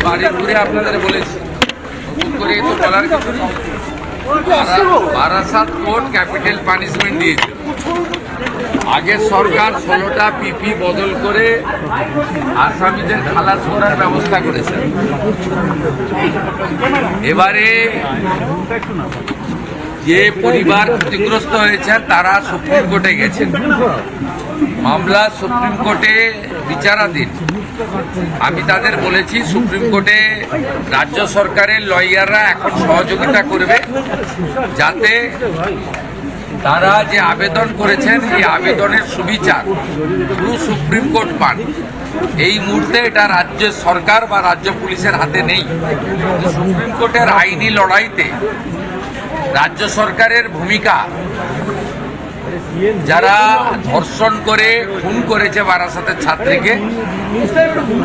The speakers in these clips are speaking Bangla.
বাড়ি ঘুরে আপনাদের বলেছি, নতুন করে তো বলার কিছু নেই। বারাসাত কোর্ট ক্যাপিটাল পানিশমেন্ট দিয়েছে। আগের সরকার 16টা পিপি বদল করে আসামিদের খালাস করার ব্যবস্থা করেছে। এবারে যে পরিবার ক্ষতিগ্রস্ত হয়েছে তারা সুপ্রিম কোর্টে গেছেন, মামলা সুপ্রিম কোর্টে বিচারাধীন। আমি তাদের বলেছি সুপ্রিম কোর্টে রাজ্য সরকারের লয়াররা এখন সহযোগিতা করবে, যাতে তারা যে আবেদন করেছেন এই আবেদনের সুবিচার পুরো সুপ্রিম কোর্ট পান। এই মুহূর্তে এটা রাজ্য সরকার বা রাজ্য পুলিশের হাতে নেই। সুপ্রিম কোর্টের আইনি লড়াইতে রাজ্য সরকারের ভূমিকা, যারা ধর্ষণ করে খুন করেছে বারাসাতের ছাত্রীকে,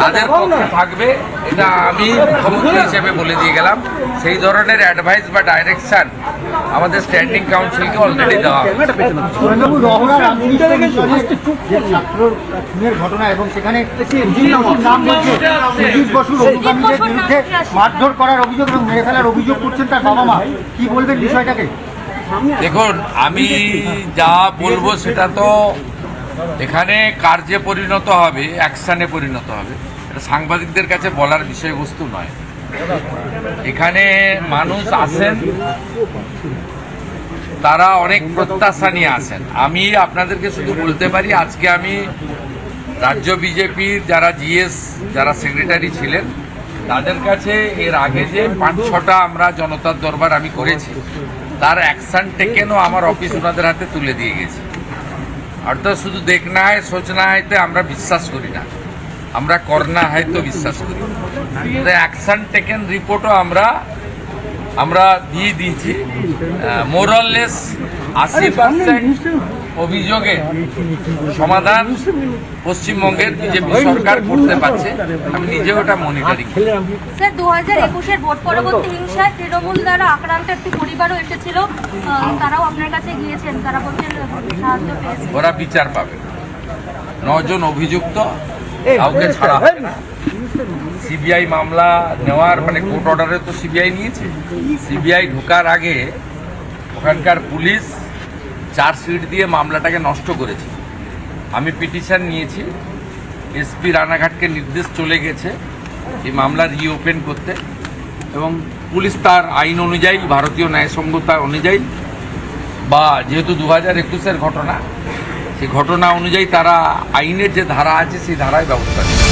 তাদের পক্ষে থাকবে, এটা আমি মুখ্যমন্ত্রী হিসেবে বলে দিয়ে গেলাম। সেই ধরনের অ্যাডভাইস বা ডাইরেকশন আমাদের স্ট্যান্ডিং কাউন্সিলকে অলরেডি দেওয়া ঘটনা এবং সেখানে বিরুদ্ধে মারধর করার অভিযোগ এবং মেরে ফেলার অভিযোগ করছেন তার বাবা মা, কি বলবেন বিষয়টাকে? দেখুন, আমি যা বলবো সেটা তো এখানে কার্যে পরিণত হবে, অ্যাকশনে পরিণত হবে। এটা সাংবাদিকদের কাছে বলার বিষয়বস্তু নয়। এখানে মানুষ আসেন, তারা অনেক প্রত্যাশা নিয়ে আসেন। আমি আপনাদেরকে শুধু বলতে পারি, আজকে আমি রাজ্য বিজেপির যারা জিএস, যারা সেক্রেটারি ছিলেন, তাদের কাছে এর আগে যে 5-6টা আমরা জনতার দরবার আমি করেছি, তার অ্যাকশন টেকেনও আমার অফিস ওনাদের হাতে তুলে দিয়ে গেছে। অর্থাৎ শুধু দেখনা হয় সোচনা হয়তো আমরা বিশ্বাস করি না, আমরা করনা হয়তো বিশ্বাস করি। অ্যাকশন টেকেন রিপোর্টও আমরা দিয়ে দিয়েছি। মোরাললেস 80% অভিযোগের সমাধান পশ্চিমবঙ্গের বিজেপি সরকার করতে পারছে। আমি নিজেও ওটা মনিটরিং। স্যার, 2021-এর ভোট পরবর্তী হিংসায় তৃণমূল দ্বারা আক্রান্ত একটি পরিবারও এসেছিল, তারাও আপনার কাছে গিয়েছেন, তারা বলছেন সাহায্য পেয়েছে। ওরা বিচার পাবে। 9 জন অভিযুক্ত, কাউকে ছাড়া হবে না। সিবিআই মামলা নেওয়ার কোর্ট অর্ডারে তো সিবিআই নিয়েছে। সিবিআই ঢোকার আগে ওখানকার পুলিশ চার্জশিট দিয়ে মামলাটাকে নষ্ট করেছে। আমি পিটিশন নিয়েছি, এসপি রানাঘাটকে নির্দেশ চলে গেছে এই মামলা রিওপেন করতে, এবং পুলিশ তার আইন অনুযায়ী, ভারতীয় ন্যায়সঙ্গতা অনুযায়ী, বা যেহেতু 2021-এর ঘটনা, সেই ঘটনা অনুযায়ী তারা আইনের যে ধারা আছে সেই ধারায় ব্যবস্থা নেবে।